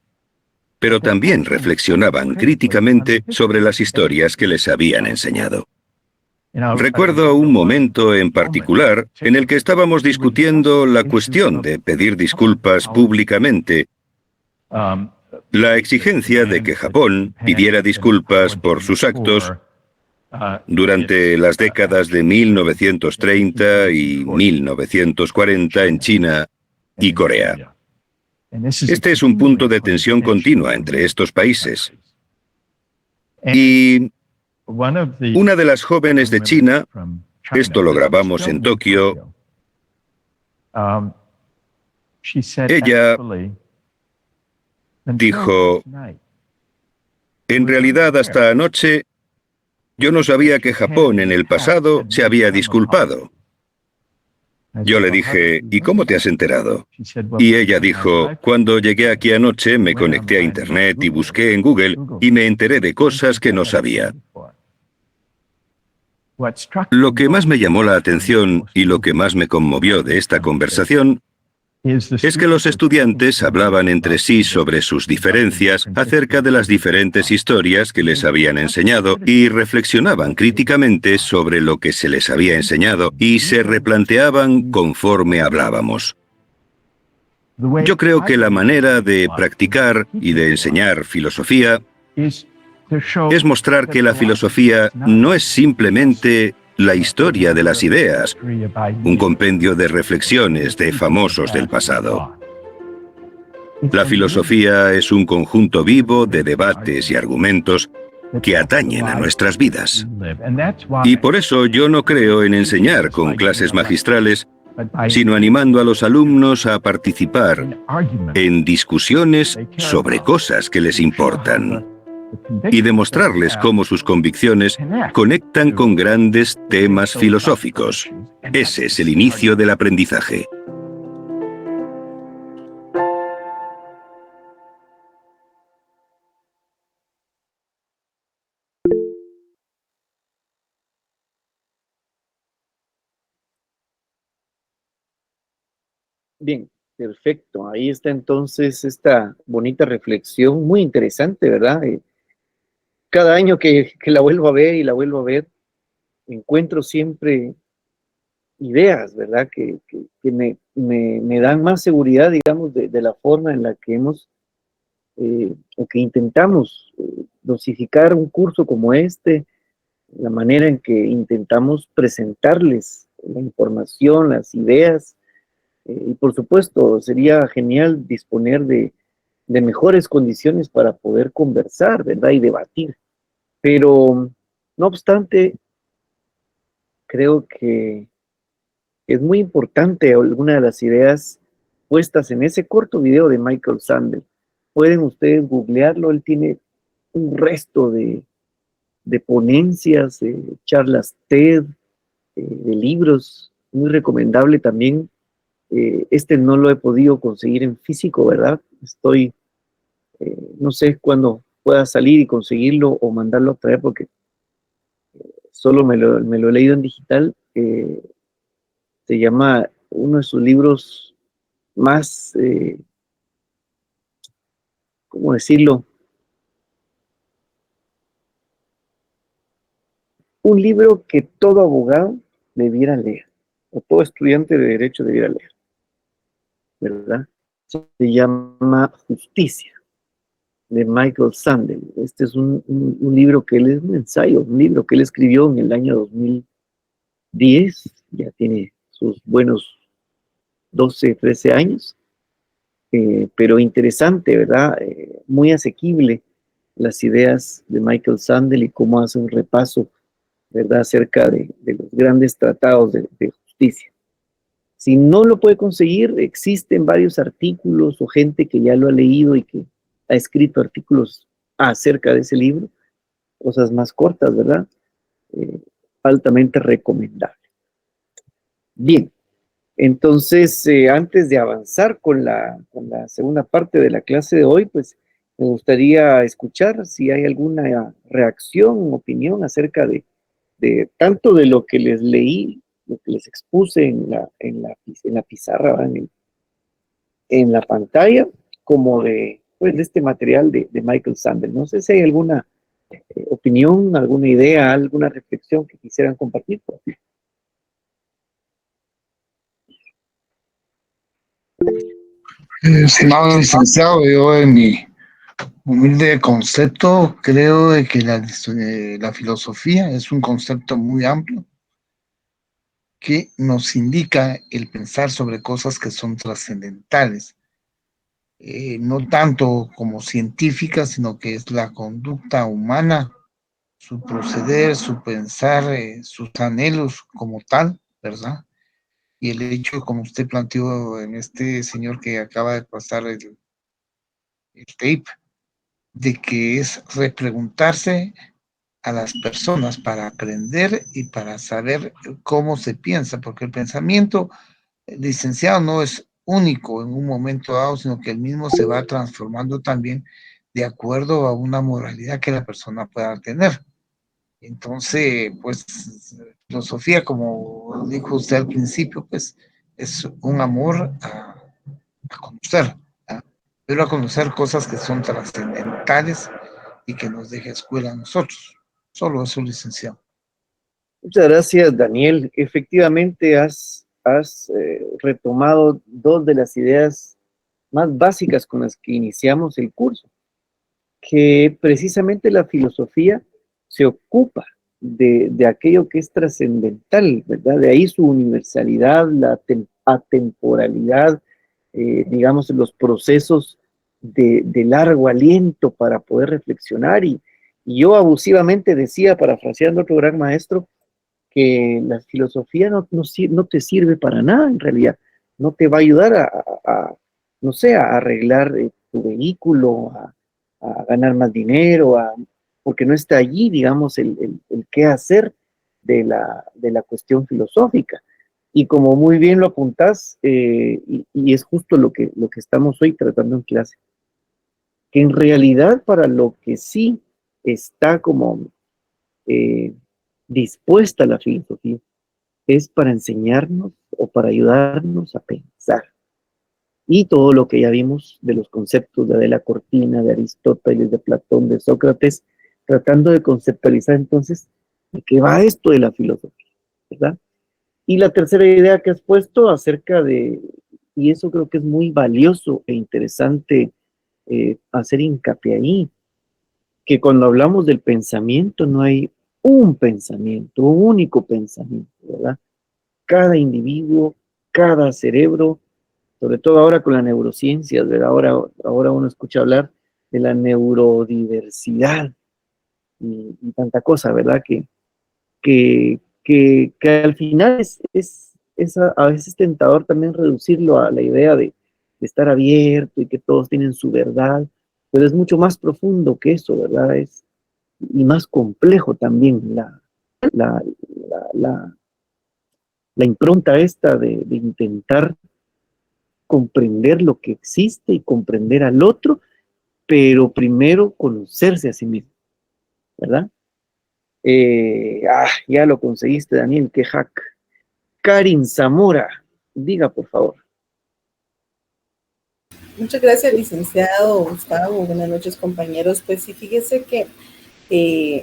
pero también reflexionaban críticamente sobre las historias que les habían enseñado. Recuerdo un momento en particular en el que estábamos discutiendo la cuestión de pedir disculpas públicamente, la exigencia de que Japón pidiera disculpas por sus actos durante las décadas de 1930 y 1940 en China y Corea. Este es un punto de tensión continua entre estos países. Y una de las jóvenes de China, esto lo grabamos en Tokio, ella dijo, en realidad hasta anoche yo no sabía que Japón en el pasado se había disculpado. Yo le dije, ¿y cómo te has enterado? Y ella dijo, cuando llegué aquí anoche me conecté a Internet y busqué en Google y me enteré de cosas que no sabía. Lo que más me llamó la atención y lo que más me conmovió de esta conversación es que los estudiantes hablaban entre sí sobre sus diferencias acerca de las diferentes historias que les habían enseñado y reflexionaban críticamente sobre lo que se les había enseñado y se replanteaban conforme hablábamos. Yo creo que la manera de practicar y de enseñar filosofía es mostrar que la filosofía no es simplemente la historia de las ideas, un compendio de reflexiones de famosos del pasado. La filosofía es un conjunto vivo de debates y argumentos que atañen a nuestras vidas. Y por eso yo no creo en enseñar con clases magistrales, sino animando a los alumnos a participar en discusiones sobre cosas que les importan y demostrarles cómo sus convicciones conectan con grandes temas filosóficos. Ese es el inicio del aprendizaje. Bien, perfecto. Ahí está entonces esta bonita reflexión, muy interesante, ¿verdad? Cada año que la vuelvo a ver y la vuelvo a ver, encuentro siempre ideas, ¿verdad? Que me dan más seguridad, digamos, de la forma en la que hemos, o que intentamos dosificar un curso como este, la manera en que intentamos presentarles la información, las ideas, y por supuesto sería genial disponer de mejores condiciones para poder conversar, ¿verdad? Y debatir. Pero, no obstante, creo que es muy importante alguna de las ideas puestas en ese corto video de Michael Sandel. Pueden ustedes googlearlo, él tiene un resto de ponencias, charlas TED, de libros, muy recomendable también. Este no lo he podido conseguir en físico, ¿verdad? Estoy, no sé cuándo pueda salir y conseguirlo o mandarlo a traer porque solo me lo he leído en digital. Se llama uno de sus libros más, ¿cómo decirlo? Un libro que todo abogado debiera leer, o todo estudiante de derecho debiera leer, ¿verdad? Se llama Justicia, de Michael Sandel. Este es un libro que él es un ensayo, un libro que él escribió en el año 2010, ya tiene sus buenos 12, 13 años, pero interesante, ¿verdad? Muy asequible las ideas de Michael Sandel y cómo hace un repaso, ¿verdad?, acerca de los grandes tratados de justicia. Si no lo puede conseguir, existen varios artículos o gente que ya lo ha leído y que ha escrito artículos acerca de ese libro, cosas más cortas, ¿verdad? altamente recomendable. Bien, entonces, antes de avanzar con la segunda parte de la clase de hoy, pues me gustaría escuchar si hay alguna reacción, opinión acerca de tanto de lo que les leí, lo que les expuse en la pizarra, ¿verdad? En la pantalla, como pues, de este material de Michael Sandel. No sé si hay alguna opinión, alguna idea, alguna reflexión que quisieran compartir. Estimado licenciado, yo en mi humilde concepto creo de que la filosofía es un concepto muy amplio que nos indica el pensar sobre cosas que son trascendentales, no tanto como científicas, sino que es la conducta humana, su proceder, su pensar, sus anhelos como tal, ¿verdad? Y el hecho, como usted planteó en este señor que acaba de pasar el tape, de que es repreguntarse a las personas para aprender y para saber cómo se piensa, porque el pensamiento, licenciado, no es único en un momento dado, sino que el mismo se va transformando también de acuerdo a una moralidad que la persona pueda tener. Entonces, pues, filosofía, como dijo usted al principio, pues, es un amor a conocer, ¿ah? Pero a conocer cosas que son trascendentales y que nos deja escuela a nosotros. Solo eso, licenciado. Muchas gracias, Daniel. Efectivamente, has retomado dos de las ideas más básicas con las que iniciamos el curso, que precisamente la filosofía se ocupa de aquello que es trascendental, ¿verdad? De ahí su universalidad, la atemporalidad, digamos, los procesos de largo aliento para poder reflexionar. Y yo abusivamente decía, parafraseando a otro gran maestro, que la filosofía no te sirve para nada en realidad, no te va a ayudar no sé, a arreglar tu vehículo, a ganar más dinero, porque no está allí, digamos, el qué hacer de la cuestión filosófica. Y como muy bien lo apuntás, y es justo lo que estamos hoy tratando en clase, que en realidad para lo que sí está como eh, dispuesta la filosofía, es para enseñarnos o para ayudarnos a pensar. Y todo lo que ya vimos de los conceptos de Adela Cortina, de Aristóteles, de Platón, de Sócrates, tratando de conceptualizar entonces de qué va esto de la filosofía, ¿verdad? Y la tercera idea que has puesto acerca y eso creo que es muy valioso e interesante hacer hincapié ahí, que cuando hablamos del pensamiento no hay un pensamiento, un único pensamiento, ¿verdad? Cada individuo, cada cerebro, sobre todo ahora con la neurociencia, ¿verdad? Ahora uno escucha hablar de la neurodiversidad y tanta cosa, ¿verdad? Que al final es a veces tentador también reducirlo a la idea de estar abierto y que todos tienen su verdad, pero es mucho más profundo que eso, ¿verdad? Y más complejo también la, la, la impronta esta de intentar comprender lo que existe y comprender al otro, pero primero conocerse a sí mismo, ¿verdad? Ya lo conseguiste, Daniel, qué hack. Karin Zamora, diga por favor. Muchas gracias, licenciado Gustavo. Buenas noches, compañeros. Pues sí, fíjese que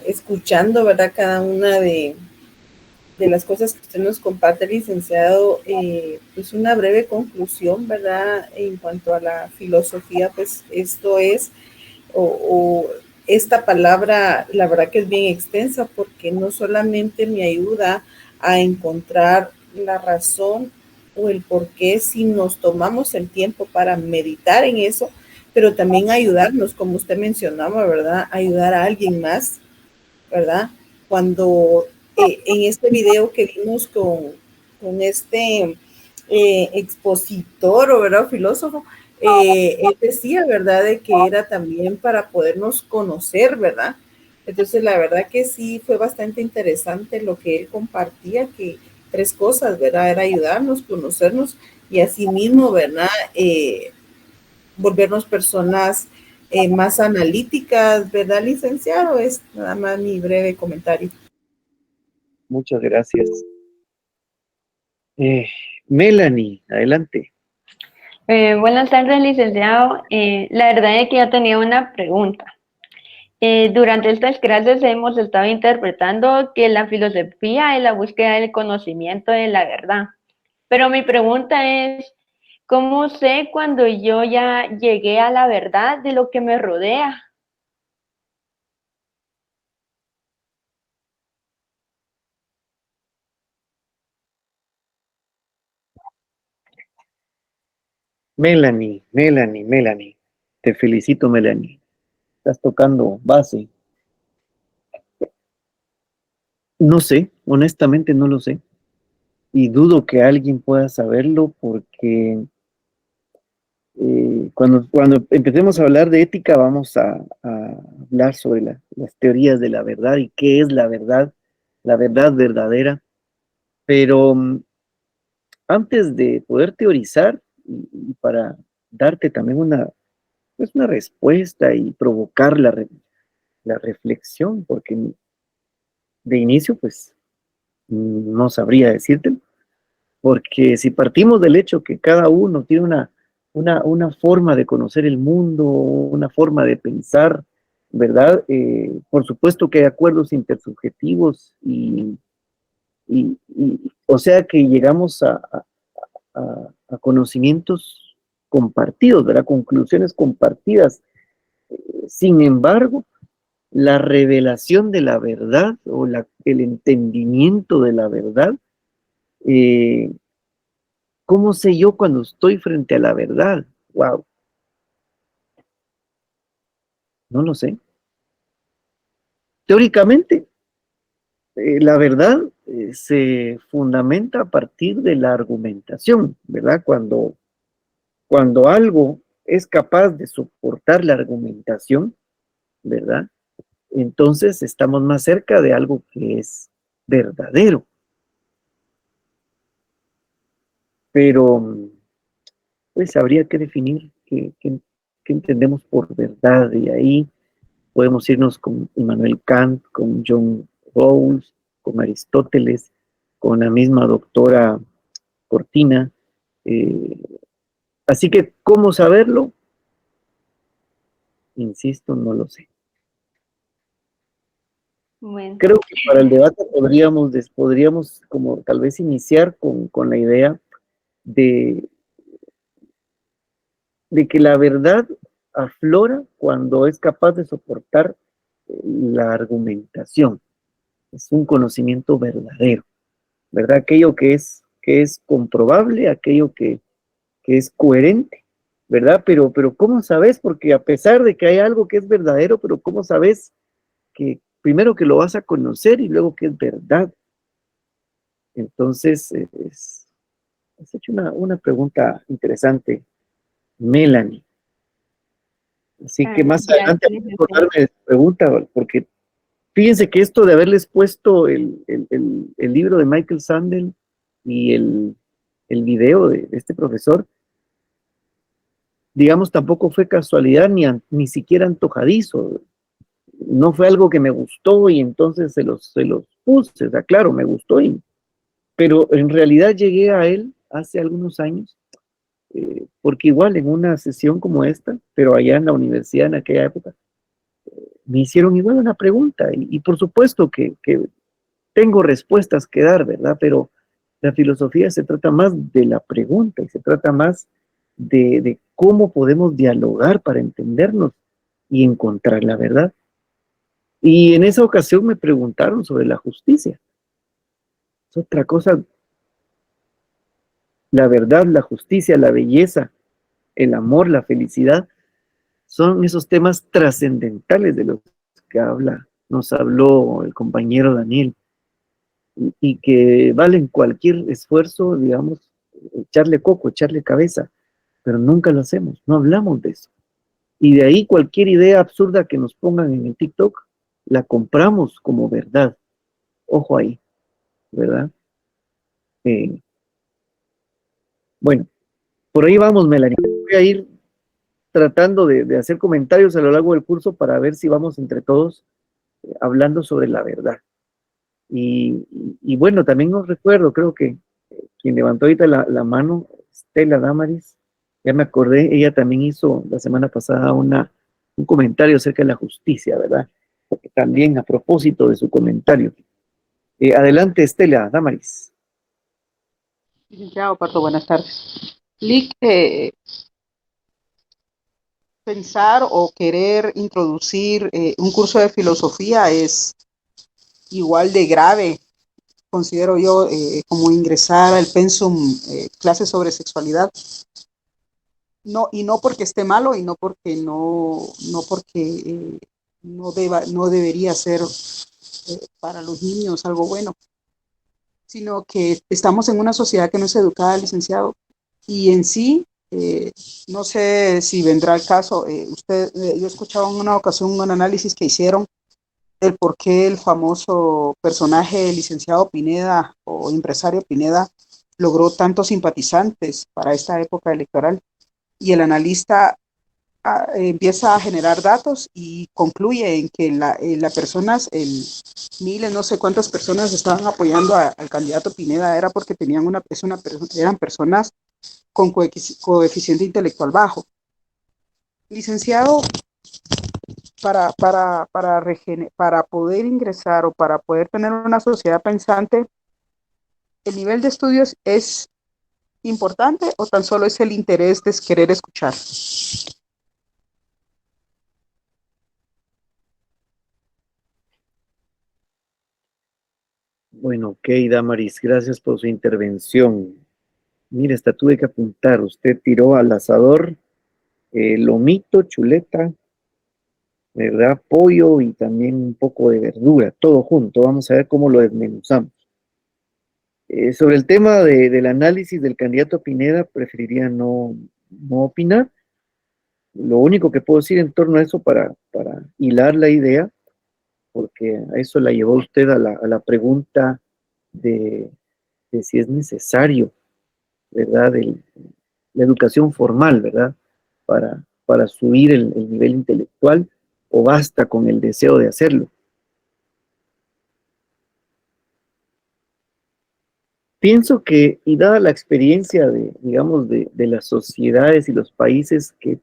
escuchando, ¿verdad? Cada una de las cosas que usted nos comparte, licenciado, pues una breve conclusión, ¿verdad? En cuanto a la filosofía, pues esto es, o esta palabra, la verdad que es bien extensa porque no solamente me ayuda a encontrar la razón o el por qué si nos tomamos el tiempo para meditar en eso, pero también ayudarnos, como usted mencionaba, ¿verdad? Ayudar a alguien más, ¿verdad? Cuando en este video que vimos con este expositor o ¿verdad? Filósofo, él decía, ¿verdad? De que era también para podernos conocer, ¿verdad? Entonces, la verdad que sí fue bastante interesante lo que él compartía, que 3 cosas, ¿verdad? Era ayudarnos, conocernos y asimismo, ¿verdad? Volvernos personas más analíticas, ¿verdad, licenciado? Es nada más mi breve comentario. Muchas gracias. Melanie, adelante. Buenas tardes, licenciado. La verdad es que yo tenía una pregunta. Durante estas clases hemos estado interpretando que la filosofía es la búsqueda del conocimiento de la verdad. Pero mi pregunta es, ¿cómo sé cuando yo ya llegué a la verdad de lo que me rodea? Melanie. Te felicito, Melanie. Estás tocando base. No sé, honestamente no lo sé. Y dudo que alguien pueda saberlo porque cuando empecemos a hablar de ética vamos a hablar sobre las teorías de la verdad y qué es la verdad verdadera. Pero antes de poder teorizar y para darte también una respuesta y provocar la reflexión, porque de inicio pues no sabría decirte, porque si partimos del hecho que cada uno tiene una forma de conocer el mundo, una forma de pensar, ¿verdad? Por supuesto que hay acuerdos intersubjetivos o sea que llegamos a conocimientos compartidos, ¿verdad? Conclusiones compartidas. Sin embargo, la revelación de la verdad o el entendimiento de la verdad, eh, ¿cómo sé yo cuando estoy frente a la verdad? Wow, no lo sé. Teóricamente, la verdad se fundamenta a partir de la argumentación, ¿verdad? Cuando algo es capaz de soportar la argumentación, ¿verdad? Entonces estamos más cerca de algo que es verdadero. Pero pues habría que definir qué entendemos por verdad, y ahí podemos irnos con Immanuel Kant, con John Rawls, con Aristóteles, con la misma doctora Cortina. Eh, Así que, ¿cómo saberlo? Insisto, no lo sé. Bueno, Creo que para el debate podríamos como tal vez iniciar con la idea de, de que la verdad aflora cuando es capaz de soportar la argumentación. Es un conocimiento verdadero, ¿verdad? Aquello que es comprobable, aquello que es coherente, ¿verdad? Pero ¿cómo sabes? Porque a pesar de que hay algo que es verdadero, pero ¿cómo sabes que primero que lo vas a conocer y luego que es verdad? Entonces, has hecho una pregunta interesante, Melanie. Así que más gracias, adelante vamos a licenciado. acordarme de tu pregunta, porque fíjense que esto de haberles puesto el libro de Michael Sandel y el video de este profesor, digamos, tampoco fue casualidad ni siquiera antojadizo. No fue algo que me gustó y entonces se los puse. O sea, claro, me gustó, pero en realidad llegué a él hace algunos años, porque igual en una sesión como esta, pero allá en la universidad en aquella época, me hicieron igual una pregunta y por supuesto que tengo respuestas que dar, ¿verdad? Pero la filosofía se trata más de la pregunta y se trata más de cómo podemos dialogar para entendernos y encontrar la verdad. Y en esa ocasión me preguntaron sobre la justicia. Es otra cosa, la verdad, la justicia, la belleza, el amor, la felicidad, son esos temas trascendentales de los que nos habló el compañero Daniel, y que valen cualquier esfuerzo, digamos, echarle coco, echarle cabeza, pero nunca lo hacemos, no hablamos de eso. Y de ahí cualquier idea absurda que nos pongan en el TikTok, la compramos como verdad. Ojo ahí, ¿verdad? Bueno, por ahí vamos, Melanie. Voy a ir tratando de hacer comentarios a lo largo del curso para ver si vamos entre todos hablando sobre la verdad. Y bueno, también os recuerdo, creo que quien levantó ahorita la mano, Stella Damaris, ya me acordé, ella también hizo la semana pasada un comentario acerca de la justicia, ¿verdad? Porque también a propósito de su comentario. Adelante, Stella Damaris. Licenciado Parto, buenas tardes. Lic, pensar o querer introducir un curso de filosofía es igual de grave, considero yo, como ingresar al pensum clases sobre sexualidad. No, y no porque esté malo y no porque no debería ser para los niños algo bueno, sino que estamos en una sociedad que no es educada, licenciado, y en sí, no sé si vendrá el caso, yo escuchaba en una ocasión un análisis que hicieron del por qué el famoso personaje licenciado Pineda o empresario Pineda logró tantos simpatizantes para esta época electoral, y el analista empieza a generar datos y concluye en que las personas, miles, no sé cuántas personas estaban apoyando al candidato Pineda, era porque tenían eran personas con coeficiente intelectual bajo. Licenciado, para poder ingresar o para poder tener una sociedad pensante, ¿el nivel de estudios es importante o tan solo es el interés de querer escuchar? Bueno, ok, Damaris, gracias por su intervención. Mire, hasta tuve que apuntar. Usted tiró al asador lomito, chuleta, ¿verdad? Pollo y también un poco de verdura, todo junto. Vamos a ver cómo lo desmenuzamos. Sobre el tema del análisis del candidato Pineda, preferiría no opinar. Lo único que puedo decir en torno a eso para hilar la idea, porque a eso la llevó usted a la pregunta de si es necesario, ¿verdad? La educación formal, ¿verdad? Para subir el nivel intelectual, o basta con el deseo de hacerlo. Pienso que, y dada la experiencia digamos, de las sociedades y los países que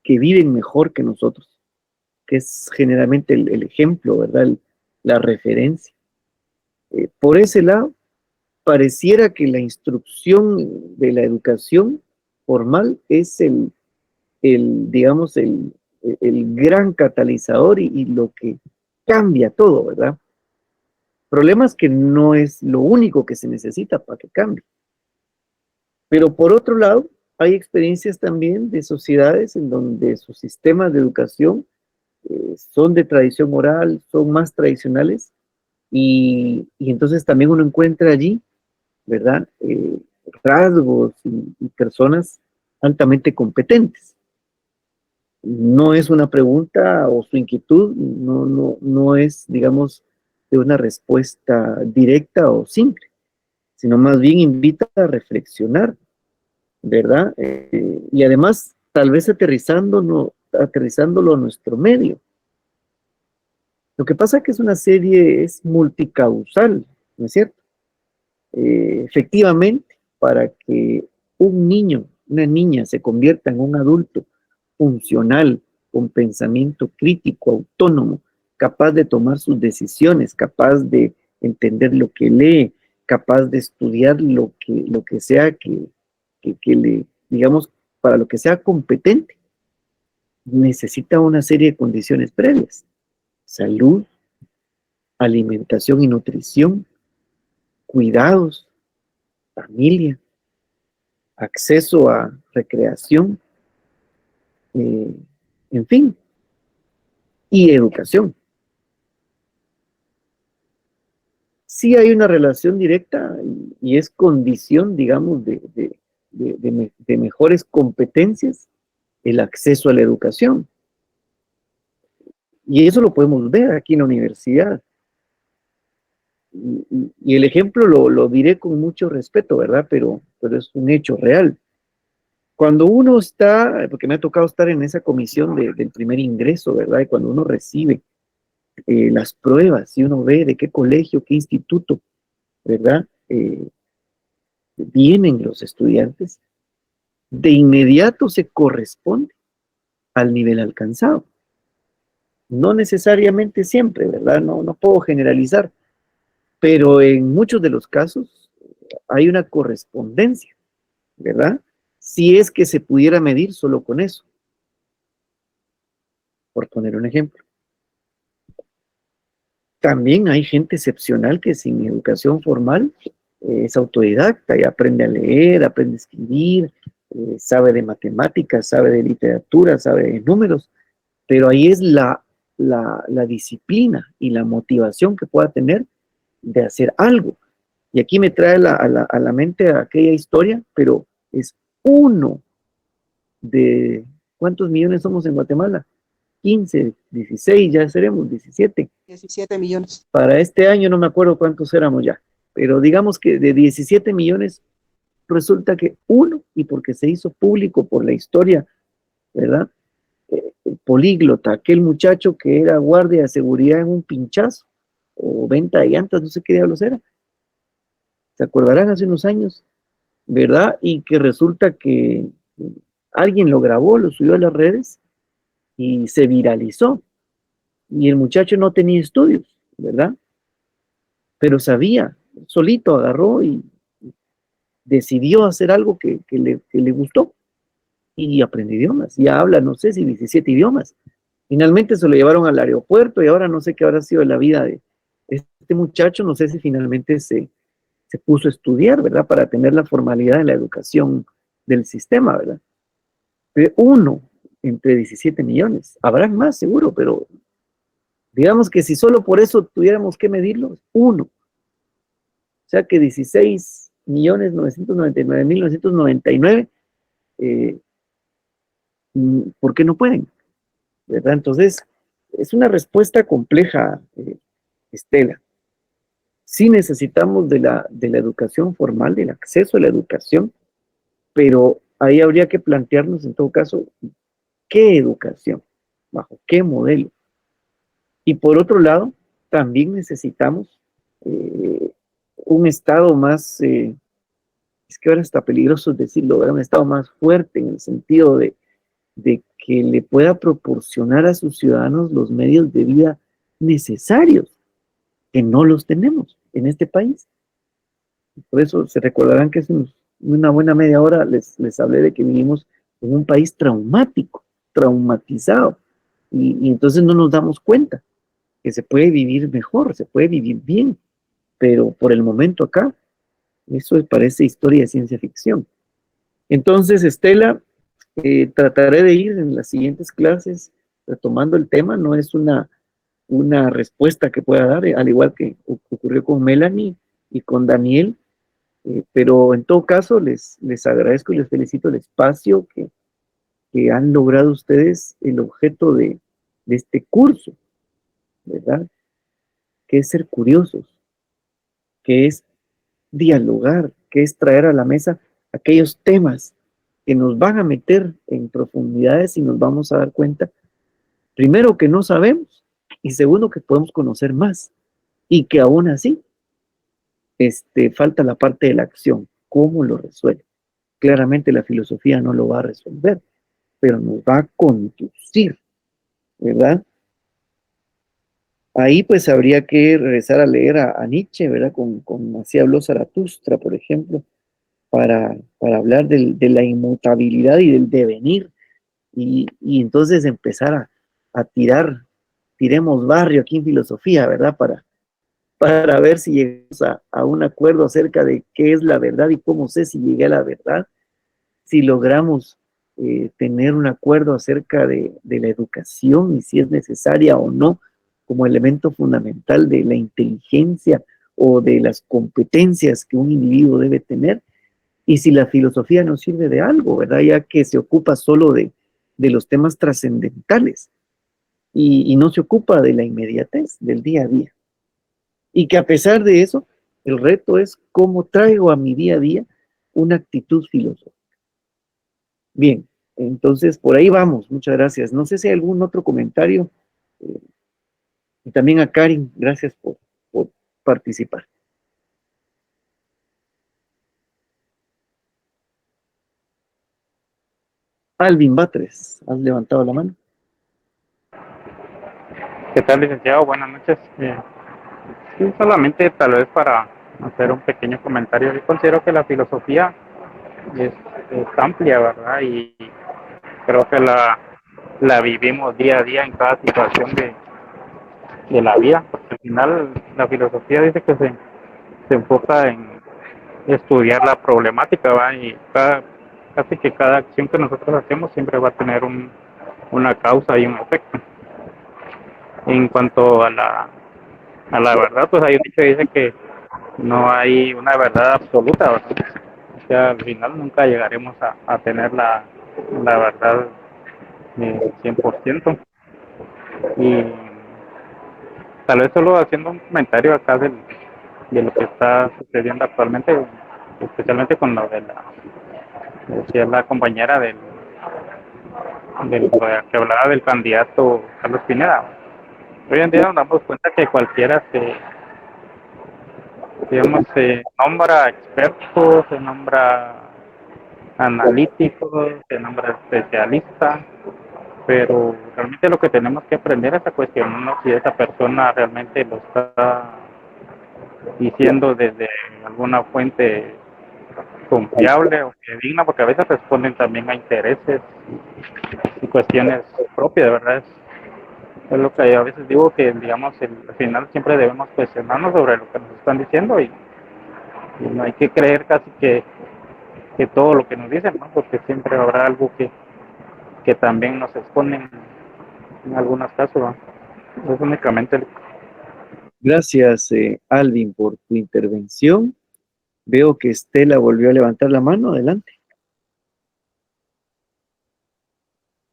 viven mejor que nosotros, que es generalmente el ejemplo, ¿verdad? La referencia. Por ese lado, pareciera que la instrucción de la educación formal es digamos, el gran catalizador y lo que cambia todo, ¿verdad? El problema es que no es lo único que se necesita para que cambie. Pero por otro lado, hay experiencias también de sociedades en donde sus sistemas de educación son de tradición oral, son más tradicionales, y entonces también uno encuentra allí, ¿verdad? Rasgos y personas altamente competentes. No es una pregunta, o su inquietud no es, digamos, de una respuesta directa o simple, sino más bien invita a reflexionar, ¿verdad? Y además, tal vez aterrizándolo a nuestro medio. Lo que pasa es que es multicausal, ¿no es cierto? Efectivamente, para que un niño, una niña se convierta en un adulto funcional, con pensamiento crítico, autónomo, capaz de tomar sus decisiones, capaz de entender lo que lee, capaz de estudiar lo que sea que le, digamos, para lo que sea competente, necesita una serie de condiciones previas: salud, alimentación y nutrición, cuidados, familia, acceso a recreación, en fin, y educación. Sí hay una relación directa y es condición, digamos, de mejores competencias el acceso a la educación. Y eso lo podemos ver aquí en la universidad. Y el ejemplo lo diré con mucho respeto, ¿verdad? Pero es un hecho real. Cuando uno está, porque me ha tocado estar en esa comisión del primer ingreso, ¿verdad? Y cuando uno recibe las pruebas y uno ve de qué colegio, qué instituto, ¿verdad? Vienen los estudiantes, de inmediato se corresponde al nivel alcanzado. No necesariamente siempre, ¿verdad? No puedo generalizar, pero en muchos de los casos hay una correspondencia, ¿verdad? Si es que se pudiera medir solo con eso, por poner un ejemplo. También hay gente excepcional que sin educación formal es autodidacta y aprende a leer, aprende a escribir, sabe de matemáticas, sabe de literatura, sabe de números, pero ahí es la disciplina y la motivación que pueda tener de hacer algo. Y aquí me trae a la mente aquella historia, pero es uno de, ¿cuántos millones somos en Guatemala? 15, 16, ya seremos 17. 17 millones. Para este año no me acuerdo cuántos éramos ya, pero digamos que de 17 millones resulta que uno, y porque se hizo público por la historia, ¿verdad? Políglota, aquel muchacho que era guardia de seguridad en un pinchazo o venta de llantas, no sé qué diablos era. ¿Se acordarán hace unos años? ¿Verdad? Y que resulta que alguien lo grabó, lo subió a las redes y se viralizó. Y el muchacho no tenía estudios, ¿verdad? Pero sabía, solito agarró y decidió hacer algo que le gustó y aprendió idiomas. Ya habla, no sé si 17 idiomas. Finalmente se lo llevaron al aeropuerto y ahora no sé qué habrá sido la vida de este muchacho, no sé si finalmente se puso a estudiar, ¿verdad? Para tener la formalidad de la educación del sistema, ¿verdad? De uno entre 17 millones. Habrán más, seguro, pero digamos que si solo por eso tuviéramos que medirlo, uno. O sea que 16.999.999, ¿por qué no pueden? ¿Verdad? Entonces, es una respuesta compleja, Estela. Sí necesitamos de la educación formal, del acceso a la educación, pero ahí habría que plantearnos en todo caso, ¿qué educación? ¿Bajo qué modelo? Y por otro lado, también necesitamos un Estado más, es que ahora está peligroso decirlo, ¿verdad? Un Estado más fuerte en el sentido de que le pueda proporcionar a sus ciudadanos los medios de vida necesarios, que no los tenemos en este país. Por eso se recordarán que hace una buena media hora les hablé de que vivimos en un país traumático, traumatizado, y entonces no nos damos cuenta que se puede vivir mejor, se puede vivir bien, pero por el momento acá, eso parece historia de ciencia ficción. Entonces, Estela, trataré de ir en las siguientes clases retomando el tema, no es una respuesta que pueda dar, al igual que ocurrió con Melanie y con Daniel, pero en todo caso les agradezco y les felicito el espacio que han logrado ustedes el objeto de este curso, ¿verdad? Que es ser curiosos, que es dialogar, que es traer a la mesa aquellos temas que nos van a meter en profundidades y nos vamos a dar cuenta, primero, que no sabemos, y segundo, que podemos conocer más, y que aún así falta la parte de la acción. ¿Cómo lo resuelve? Claramente la filosofía no lo va a resolver, pero nos va a conducir, ¿verdad? Ahí pues habría que regresar a leer a Nietzsche, ¿verdad? Con así habló Zaratustra, por ejemplo, para hablar de la inmutabilidad y del devenir, y entonces empezar a tiremos barrio aquí en filosofía, ¿verdad? Para ver si llegamos a un acuerdo acerca de qué es la verdad y cómo sé si llegué a la verdad, si logramos tener un acuerdo acerca de la educación y si es necesaria o no como elemento fundamental de la inteligencia o de las competencias que un individuo debe tener, y si la filosofía nos sirve de algo, ¿verdad? Ya que se ocupa solo de los temas trascendentales, y no se ocupa de la inmediatez del día a día. Y que a pesar de eso, el reto es cómo traigo a mi día a día una actitud filosófica. Bien, entonces por ahí vamos, muchas gracias. No sé si hay algún otro comentario. Y también a Karin, gracias por participar. Alvin Batres, ¿has levantado la mano? ¿Qué tal, licenciado? Buenas noches. Sí, solamente tal vez para hacer un pequeño comentario. Yo considero que la filosofía es, es amplia, ¿verdad? Y creo que la vivimos día a día en cada situación de la vida, porque al final la filosofía dice que se enfoca en estudiar la problemática, ¿va? Y casi que cada acción que nosotros hacemos siempre va a tener una causa y un efecto. En cuanto a la verdad, pues hay un dicho que dice que no hay una verdad absoluta, ¿verdad? O sea, al final nunca llegaremos a tener la verdad 100%. Y tal vez solo haciendo un comentario acá de lo que está sucediendo actualmente, especialmente con lo de decía la compañera que hablaba del candidato Carlos Pineda. Hoy en día nos damos cuenta que cualquiera se nombra experto, se nombra analítico, se nombra especialista, pero realmente lo que tenemos que aprender es a cuestionarnos si esa persona realmente lo está diciendo desde alguna fuente confiable o digna, porque a veces responden también a intereses y cuestiones propias, ¿verdad? Es lo que a veces digo, que digamos al final siempre debemos cuestionarnos sobre lo que nos están diciendo y no hay que creer casi que todo lo que nos dicen, ¿no? Porque siempre habrá algo que también nos exponen en algunos casos, ¿no? Es únicamente Gracias, Alvin, por tu intervención. Veo que Estela volvió a levantar la mano. Adelante.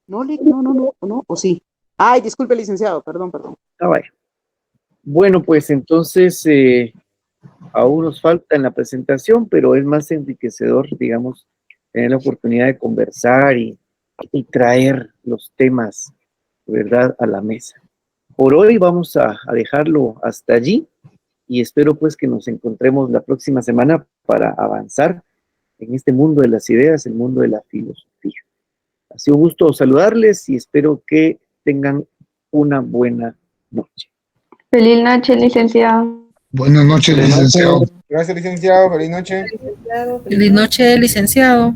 No, o sí. Ay, disculpe, licenciado, perdón. Ah, vaya. Bueno, pues entonces aún nos falta en la presentación, pero es más enriquecedor, digamos, tener la oportunidad de conversar y traer los temas, ¿verdad?, a la mesa. Por hoy vamos a dejarlo hasta allí y espero pues que nos encontremos la próxima semana para avanzar en este mundo de las ideas, el mundo de la filosofía. Ha sido un gusto saludarles y espero que tengan una buena noche. Feliz noche, licenciado. Buenas noches, Feliz noche. licenciado. Gracias, licenciado. Feliz noche. Licenciado, Feliz noche, licenciado.